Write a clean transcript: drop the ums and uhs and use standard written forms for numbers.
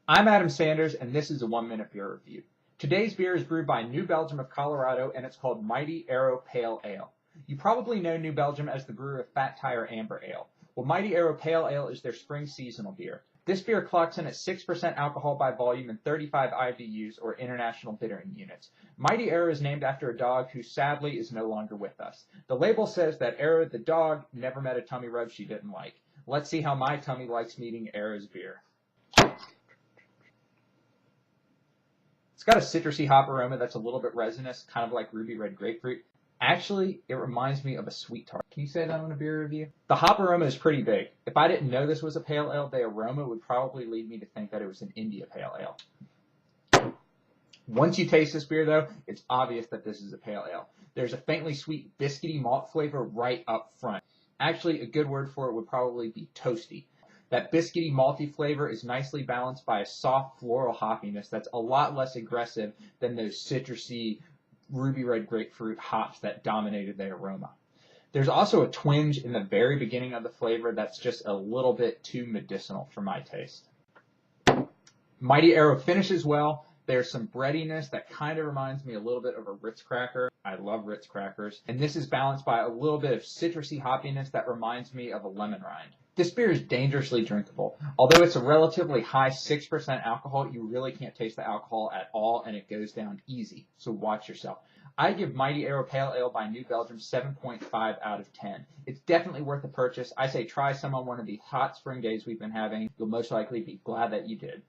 I'm Adam Sanders, and this is a 1-minute beer review. Today's beer is brewed by New Belgium of Colorado, and it's called Mighty Arrow Pale Ale. You probably know New Belgium as the brewer of Fat Tire Amber Ale. Well, Mighty Arrow Pale Ale is their spring seasonal beer. This beer clocks in at 6% alcohol by volume and 35 IBUs, or International Bittering Units. Mighty Arrow is named after a dog who sadly is no longer with us. The label says that Arrow, the dog, never met a tummy rub she didn't like. Let's see how my tummy likes meeting Arrow's beer. It's got a citrusy hop aroma that's a little bit resinous, kind of like ruby red grapefruit. Actually, it reminds me of a sweet tart. Can you say that on a beer review? The hop aroma is pretty big. If I didn't know this was a pale ale, the aroma would probably lead me to think that it was an India pale ale. Once you taste this beer, though, it's obvious that this is a pale ale. There's a faintly sweet biscuity malt flavor right up front. Actually, a good word for it would probably be toasty. That biscuity malty flavor is nicely balanced by a soft floral hoppiness that's a lot less aggressive than those citrusy ruby red grapefruit hops that dominated the aroma. There's also a twinge in the very beginning of the flavor that's just a little bit too medicinal for my taste. Mighty Arrow finishes well. There's some breadiness that kind of reminds me a little bit of a Ritz cracker. I love Ritz crackers. And this is balanced by a little bit of citrusy hoppiness that reminds me of a lemon rind. This beer is dangerously drinkable. Although it's a relatively high 6% alcohol, you really can't taste the alcohol at all, and it goes down easy. So watch yourself. I give Mighty Arrow Pale Ale by New Belgium 7.5 out of 10. It's definitely worth a purchase. I say try some on one of the hot spring days we've been having. You'll most likely be glad that you did.